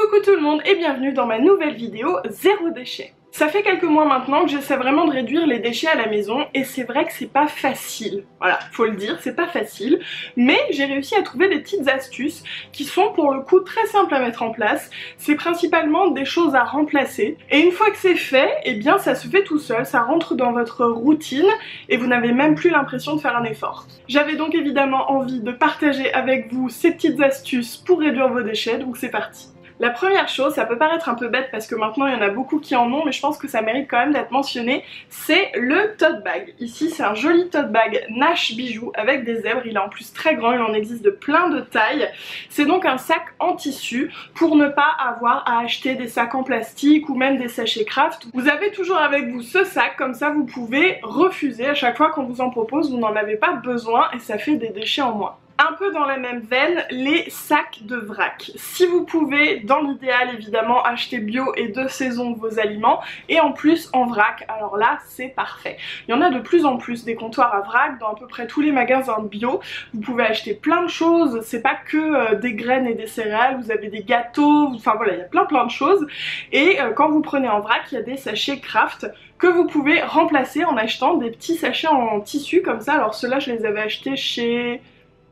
Coucou tout le monde et bienvenue dans ma nouvelle vidéo zéro déchet. Ça fait quelques mois maintenant que j'essaie vraiment de réduire les déchets à la maison et c'est vrai que c'est pas facile. Voilà, faut le dire, c'est pas facile. Mais j'ai réussi à trouver des petites astuces qui sont pour le coup très simples à mettre en place. C'est principalement des choses à remplacer. Et une fois que c'est fait, eh bien ça se fait tout seul, ça rentre dans votre routine et vous n'avez même plus l'impression de faire un effort. J'avais donc évidemment envie de partager avec vous ces petites astuces pour réduire vos déchets, donc c'est parti. La première chose, ça peut paraître un peu bête parce que maintenant il y en a beaucoup qui en ont, mais je pense que ça mérite quand même d'être mentionné, c'est le tote bag. Ici c'est un joli tote bag Nash Bijoux avec des zèbres, il est en plus très grand, il en existe de plein de tailles. C'est donc un sac en tissu pour ne pas avoir à acheter des sacs en plastique ou même des sachets craft. Vous avez toujours avec vous ce sac, comme ça vous pouvez refuser à chaque fois qu'on vous en propose, vous n'en avez pas besoin et ça fait des déchets en moins. Un peu dans la même veine, les sacs de vrac. Si vous pouvez, dans l'idéal évidemment, acheter bio et de saison vos aliments et en plus en vrac, alors là c'est parfait. Il y en a de plus en plus des comptoirs à vrac dans à peu près tous les magasins bio. Vous pouvez acheter plein de choses, c'est pas que des graines et des céréales, vous avez des gâteaux, enfin voilà, il y a plein de choses. Et quand vous prenez en vrac, il y a des sachets craft que vous pouvez remplacer en achetant des petits sachets en tissu comme ça. Alors ceux-là je les avais achetés chez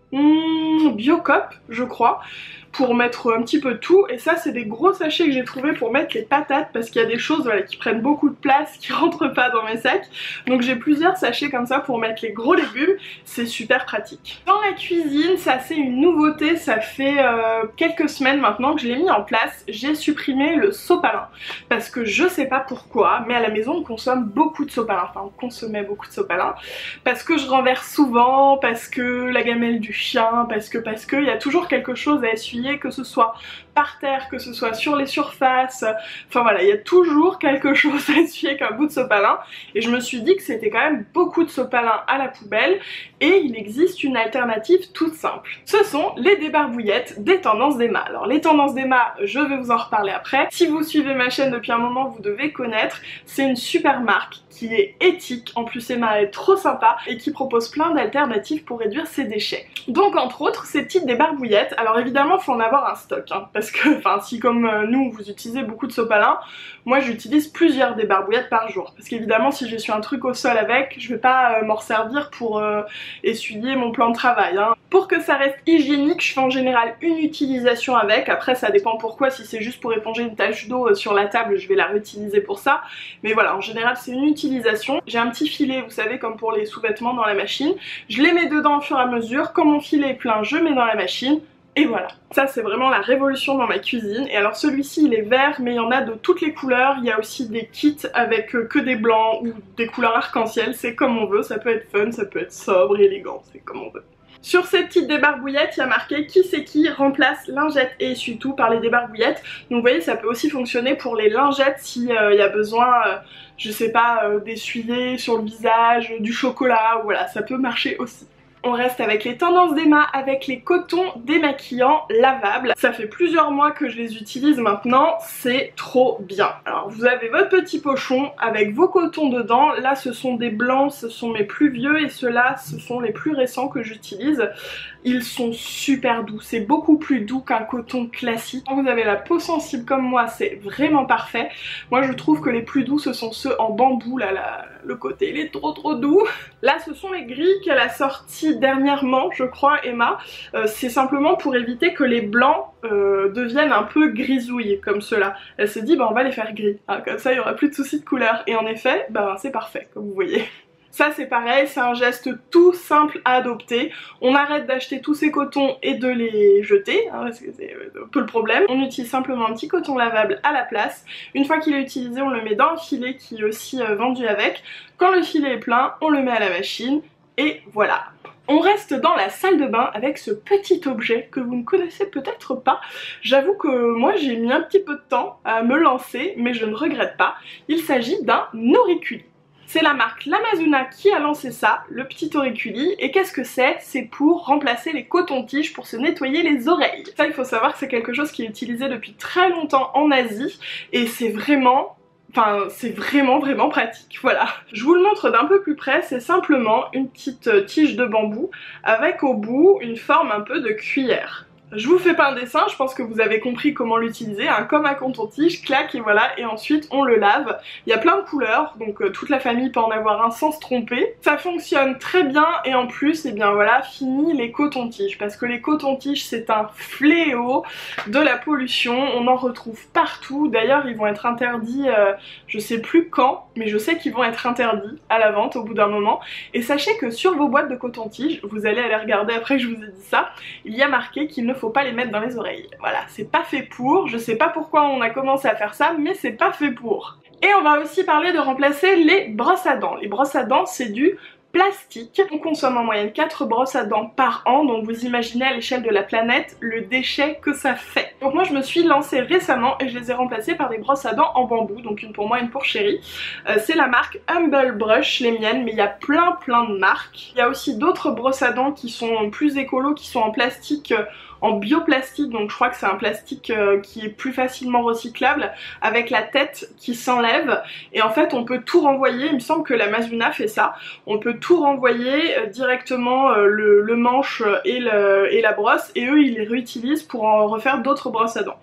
Biocop je crois, pour mettre un petit peu tout, et ça c'est des gros sachets que j'ai trouvé pour mettre les patates parce qu'il y a des choses voilà, qui prennent beaucoup de place, qui rentrent pas dans mes sacs, donc j'ai plusieurs sachets comme ça pour mettre les gros légumes, c'est super pratique. Dans la cuisine, ça c'est une nouveauté, ça fait quelques semaines maintenant que je l'ai mis en place, j'ai supprimé le sopalin, parce que je sais pas pourquoi, mais à la maison on consomme beaucoup de sopalin, enfin on consommait beaucoup de sopalin, parce que je renverse souvent, parce que la gamelle du chien, parce que il y a toujours quelque chose à essuyer, que ce soit par terre, que ce soit sur les surfaces, enfin voilà, il y a toujours quelque chose à essuyer qu'un bout de sopalin, et je me suis dit que c'était quand même beaucoup de sopalin à la poubelle, et il existe une alternative toute simple. Ce sont les débarbouillettes des Tendances d'Emma. Alors les Tendances d'Emma, je vais vous en reparler après. Si vous suivez ma chaîne depuis un moment, vous devez connaître, c'est une super marque qui est éthique, en plus Emma est trop sympa et qui propose plein d'alternatives pour réduire ses déchets. Donc entre autres ces petites débarbouillettes, alors évidemment faut en avoir un stock, hein, parce que enfin si comme nous vous utilisez beaucoup de sopalin, moi j'utilise plusieurs débarbouillettes par jour, parce qu'évidemment si j'essuie un truc au sol avec, je vais pas m'en servir pour essuyer mon plan de travail, hein. Pour que ça reste hygiénique, je fais en général une utilisation avec, après ça dépend pourquoi, si c'est juste pour éponger une tache d'eau sur la table, je vais la réutiliser pour ça, mais voilà, en général c'est une utilisation. J'ai un petit filet, vous savez, comme pour les sous-vêtements dans la machine, je les mets dedans au fur et à mesure, quand mon filet est plein, je mets dans la machine, et voilà. Ça c'est vraiment la révolution dans ma cuisine. Et alors celui-ci il est vert, mais il y en a de toutes les couleurs, il y a aussi des kits avec que des blancs ou des couleurs arc-en-ciel, c'est comme on veut, ça peut être fun, ça peut être sobre, élégant, c'est comme on veut. Sur ces petites débarbouillettes, il y a marqué qui c'est qui remplace lingettes et essuie-tout par les débarbouillettes. Donc vous voyez, ça peut aussi fonctionner pour les lingettes si y a besoin, je sais pas, d'essuyer sur le visage, du chocolat, ou voilà, ça peut marcher aussi. On reste avec les Tendances d'Emma avec les cotons démaquillants lavables. Ça fait plusieurs mois que je les utilise maintenant, c'est trop bien. Alors vous avez votre petit pochon avec vos cotons dedans. Là ce sont des blancs, ce sont mes plus vieux, et ceux-là ce sont les plus récents que j'utilise. Ils sont super doux, c'est beaucoup plus doux qu'un coton classique. Quand vous avez la peau sensible comme moi, c'est vraiment parfait. Moi je trouve que les plus doux ce sont ceux en bambou, là, le côté il est trop doux. Là ce sont les gris qu'elle a sortis dernièrement, je crois, Emma. C'est simplement pour éviter que les blancs deviennent un peu grisouilles comme ceux-là. Elle s'est dit bah on va les faire gris, hein, comme ça il y aura plus de soucis de couleur, et en effet bah c'est parfait comme vous voyez. Ça c'est pareil, c'est un geste tout simple à adopter. On arrête d'acheter tous ces cotons et de les jeter, hein, parce que c'est un peu le problème. On utilise simplement un petit coton lavable à la place. Une fois qu'il est utilisé, on le met dans un filet qui est aussi vendu avec. Quand le filet est plein, on le met à la machine et voilà. On reste dans la salle de bain avec ce petit objet que vous ne connaissez peut-être pas. J'avoue que moi j'ai mis un petit peu de temps à me lancer, mais je ne regrette pas. Il s'agit d'un auriculi. C'est la marque Lamazuna qui a lancé ça, le petit auriculi, et qu'est-ce que c'est? C'est pour remplacer les cotons-tiges pour se nettoyer les oreilles. Ça il faut savoir que c'est quelque chose qui est utilisé depuis très longtemps en Asie, et c'est vraiment... Enfin, c'est vraiment pratique, voilà. Je vous le montre d'un peu plus près, c'est simplement une petite tige de bambou avec au bout une forme un peu de cuillère. Je vous fais pas un dessin, je pense que vous avez compris comment l'utiliser, hein, comme un coton-tige, clac et voilà, et ensuite on le lave. Il y a plein de couleurs, donc toute la famille peut en avoir un sans se tromper. Ça fonctionne très bien et en plus, et bien voilà, fini les cotons-tiges, parce que les cotons-tiges c'est un fléau de la pollution, on en retrouve partout. D'ailleurs ils vont être interdits, je sais plus quand, mais je sais qu'ils vont être interdits à la vente au bout d'un moment. Et sachez que sur vos boîtes de coton-tiges, vous allez aller regarder après que je vous ai dit ça, il y a marqué qu'il ne faut pas les mettre dans les oreilles. Voilà, c'est pas fait pour, je sais pas pourquoi on a commencé à faire ça, mais c'est pas fait pour. Et on va aussi parler de remplacer les brosses à dents. Les brosses à dents, c'est du plastique. On consomme en moyenne 4 brosses à dents par an, donc vous imaginez à l'échelle de la planète le déchet que ça fait. Donc moi je me suis lancée récemment et je les ai remplacées par des brosses à dents en bambou, donc une pour moi, une pour chérie. C'est la marque Humble Brush, les miennes, mais il y a plein de marques. Il y a aussi d'autres brosses à dents qui sont plus écolo, qui sont en plastique, en bioplastique, donc je crois que c'est un plastique qui est plus facilement recyclable, avec la tête qui s'enlève, et en fait on peut tout renvoyer. Il me semble que la Mazuna fait ça, on peut tout renvoyer directement, le manche et la brosse, et eux ils les réutilisent pour en refaire d'autres brosses à dents.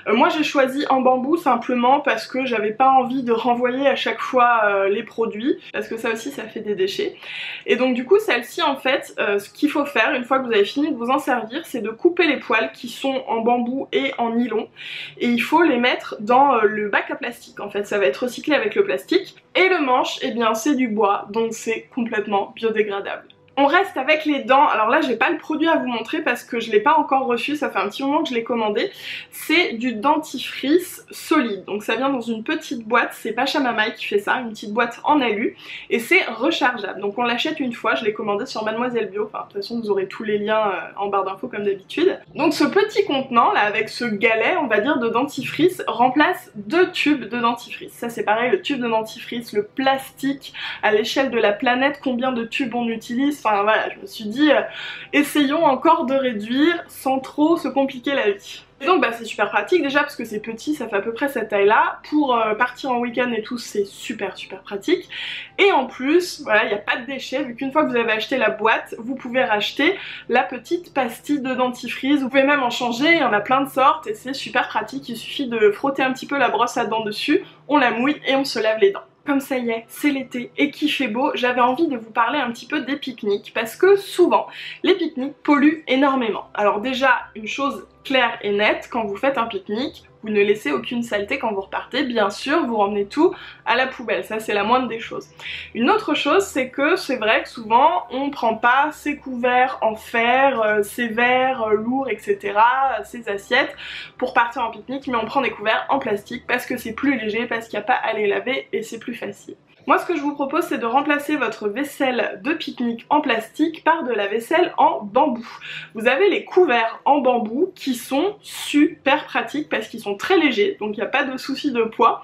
Moi j'ai choisi en bambou simplement parce que j'avais pas envie de renvoyer à chaque fois les produits, parce que ça aussi ça fait des déchets. Et donc du coup celle-ci en fait, ce qu'il faut faire une fois que vous avez fini de vous en servir, c'est de couper les poils qui sont en bambou et en nylon, et il faut les mettre dans le bac à plastique. En fait ça va être recyclé avec le plastique, et le manche, eh bien c'est du bois, donc c'est complètement biodégradable. On reste avec les dents. Alors là j'ai pas le produit à vous montrer parce que je l'ai pas encore reçu, ça fait un petit moment que je l'ai commandé. C'est du dentifrice solide, donc ça vient dans une petite boîte, c'est Pachamamaï qui fait ça, une petite boîte en alu, et c'est rechargeable. Donc on l'achète une fois, je l'ai commandé sur Mademoiselle Bio, enfin de toute façon vous aurez tous les liens en barre d'infos comme d'habitude. Donc ce petit contenant là avec ce galet on va dire de dentifrice remplace 2 tubes de dentifrice. Ça c'est pareil, le tube de dentifrice, le plastique, à l'échelle de la planète combien de tubes on utilise. Enfin voilà, je me suis dit, essayons encore de réduire sans trop se compliquer la vie. Et donc bah c'est super pratique déjà parce que c'est petit, ça fait à peu près cette taille là. Pour partir en week-end et tout c'est super pratique. Et en plus, voilà, il n'y a pas de déchets vu qu'une fois que vous avez acheté la boîte, vous pouvez racheter la petite pastille de dentifrice. Vous pouvez même en changer, il y en a plein de sortes et c'est super pratique. Il suffit de frotter un petit peu la brosse à dents dessus, on la mouille et on se lave les dents. Comme ça y est, c'est l'été et qu'il fait beau, j'avais envie de vous parler un petit peu des pique-niques parce que souvent, les pique-niques polluent énormément. Alors déjà, une chose claire et nette, quand vous faites un pique-nique, vous ne laissez aucune saleté quand vous repartez, bien sûr, vous ramenez tout à la poubelle, ça c'est la moindre des choses. Une autre chose, c'est que c'est vrai que souvent, on prend pas ses couverts en fer, ses verres lourds, etc., ses assiettes, pour partir en pique-nique, mais on prend des couverts en plastique parce que c'est plus léger, parce qu'il n'y a pas à les laver et c'est plus facile. Moi ce que je vous propose c'est de remplacer votre vaisselle de pique-nique en plastique par de la vaisselle en bambou. Vous avez les couverts en bambou qui sont super pratiques parce qu'ils sont très légers, donc il n'y a pas de souci de poids.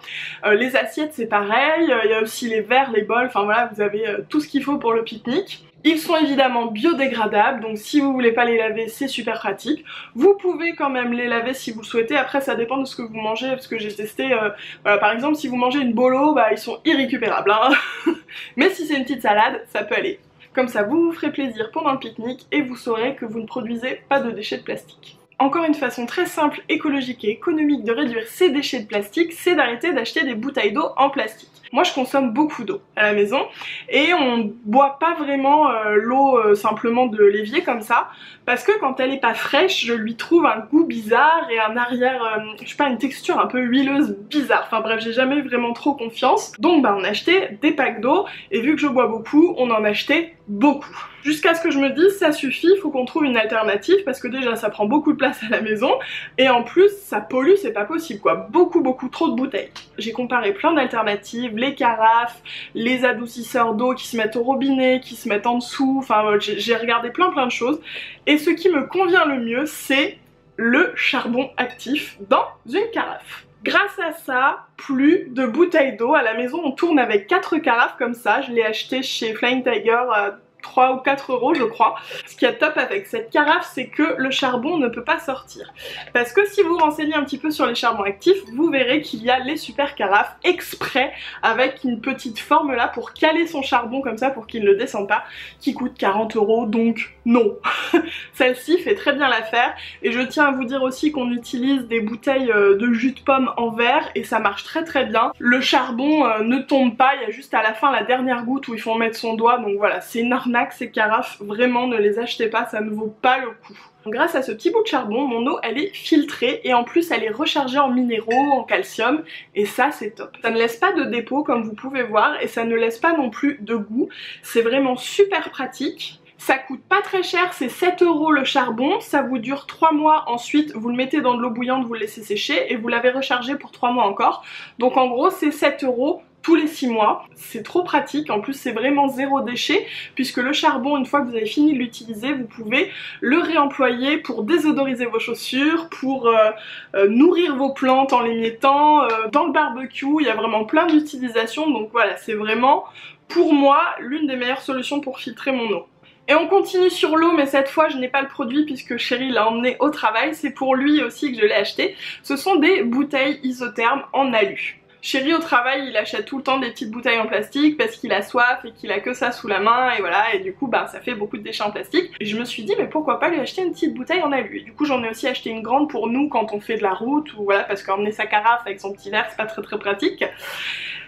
Les assiettes c'est pareil, il y a aussi les verres, les bols, enfin voilà, vous avez tout ce qu'il faut pour le pique-nique. Ils sont évidemment biodégradables, donc si vous voulez pas les laver, c'est super pratique. Vous pouvez quand même les laver si vous le souhaitez, après ça dépend de ce que vous mangez, parce que j'ai testé, voilà, par exemple si vous mangez une bolo, bah ils sont irrécupérables, hein. Mais si c'est une petite salade, ça peut aller. Comme ça vous vous ferez plaisir pendant le pique-nique et vous saurez que vous ne produisez pas de déchets de plastique. Encore une façon très simple, écologique et économique de réduire ces déchets de plastique, c'est d'arrêter d'acheter des bouteilles d'eau en plastique. Moi je consomme beaucoup d'eau à la maison et on boit pas vraiment l'eau simplement de l'évier comme ça, parce que quand elle est pas fraîche, je lui trouve un goût bizarre et un arrière, je sais pas, une texture un peu huileuse bizarre. Enfin bref, j'ai jamais eu vraiment trop confiance. Donc bah on achetait des packs d'eau et vu que je bois beaucoup, on en achetait beaucoup. Jusqu'à ce que je me dise ça suffit, faut qu'on trouve une alternative parce que déjà ça prend beaucoup de place à la maison et en plus ça pollue, c'est pas possible quoi, beaucoup trop de bouteilles. J'ai comparé plein d'alternatives, les carafes, les adoucisseurs d'eau qui se mettent au robinet, qui se mettent en dessous, enfin j'ai regardé plein de choses et ce qui me convient le mieux c'est le charbon actif dans une carafe. Grâce à ça, plus de bouteilles d'eau. À la maison, on tourne avec 4 carafes comme ça. Je l'ai acheté chez Flying Tiger 3 ou 4 euros je crois. Ce qui est top avec cette carafe, c'est que le charbon ne peut pas sortir. Parce que si vous vous renseignez un petit peu sur les charbons actifs, vous verrez qu'il y a les super carafes exprès avec une petite forme là pour caler son charbon comme ça pour qu'il ne descende pas, qui coûte 40 euros, donc non. Celle-ci fait très bien l'affaire et je tiens à vous dire aussi qu'on utilise des bouteilles de jus de pomme en verre et ça marche très bien. Le charbon ne tombe pas, il y a juste à la fin la dernière goutte où il faut mettre son doigt, donc voilà, c'est une arnaque ces carafes, vraiment ne les achetez pas, ça ne vaut pas le coup. Grâce à ce petit bout de charbon, mon eau elle est filtrée et en plus elle est rechargée en minéraux, en calcium et ça c'est top. Ça ne laisse pas de dépôt comme vous pouvez voir et ça ne laisse pas non plus de goût, c'est vraiment super pratique. Ça coûte pas très cher, c'est 7 euros le charbon, ça vous dure 3 mois, ensuite vous le mettez dans de l'eau bouillante, vous le laissez sécher et vous l'avez rechargé pour 3 mois encore. Donc en gros c'est 7 euros tous les 6 mois, c'est trop pratique, en plus c'est vraiment zéro déchet puisque le charbon, une fois que vous avez fini de l'utiliser, vous pouvez le réemployer pour désodoriser vos chaussures, pour nourrir vos plantes en l'émiettant, dans le barbecue, il y a vraiment plein d'utilisations, donc voilà, c'est vraiment pour moi l'une des meilleures solutions pour filtrer mon eau. Et on continue sur l'eau, mais cette fois je n'ai pas le produit puisque Chéri l'a emmené au travail, c'est pour lui aussi que je l'ai acheté. Ce sont des bouteilles isothermes en alu. Chéri au travail il achète tout le temps des petites bouteilles en plastique parce qu'il a soif et qu'il a que ça sous la main et voilà, et du coup bah ça fait beaucoup de déchets en plastique. Et je me suis dit mais pourquoi pas lui acheter une petite bouteille en alu. Et du coup j'en ai aussi acheté une grande pour nous quand on fait de la route ou voilà, parce qu'emmener sa carafe avec son petit verre c'est pas très pratique.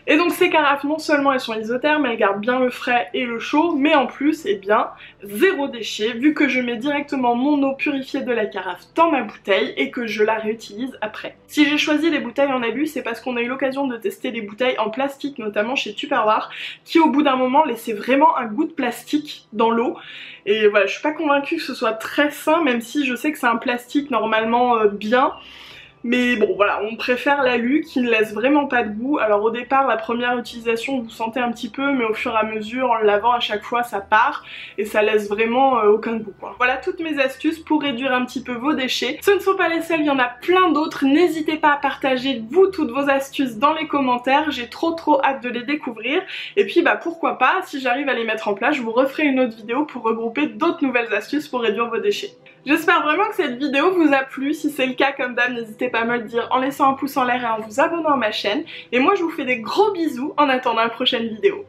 Et donc ces carafes non seulement elles sont isothermes, elles gardent bien le frais et le chaud, mais en plus eh bien zéro déchet vu que je mets directement mon eau purifiée de la carafe dans ma bouteille et que je la réutilise après. Si j'ai choisi les bouteilles en alu, c'est parce qu'on a eu l'occasion de tester des bouteilles en plastique, notamment chez Tupperware, qui au bout d'un moment laissaient vraiment un goût de plastique dans l'eau. Et voilà, je suis pas convaincue que ce soit très sain, même si je sais que c'est un plastique normalement bien. Mais bon voilà, on préfère l'alu qui ne laisse vraiment pas de goût. Alors au départ, la première utilisation, vous sentez un petit peu, mais au fur et à mesure, en le lavant à chaque fois, ça part et ça laisse vraiment aucun goût quoi. Voilà toutes mes astuces pour réduire un petit peu vos déchets. Ce ne sont pas les seules, il y en a plein d'autres. N'hésitez pas à partager vous toutes vos astuces dans les commentaires. J'ai trop hâte de les découvrir. Et puis bah pourquoi pas, si j'arrive à les mettre en place, je vous referai une autre vidéo pour regrouper d'autres nouvelles astuces pour réduire vos déchets. J'espère vraiment que cette vidéo vous a plu. Si c'est le cas, comme d'hab, n'hésitez pas à me le dire en laissant un pouce en l'air et en vous abonnant à ma chaîne. Et moi je vous fais des gros bisous en attendant la prochaine vidéo.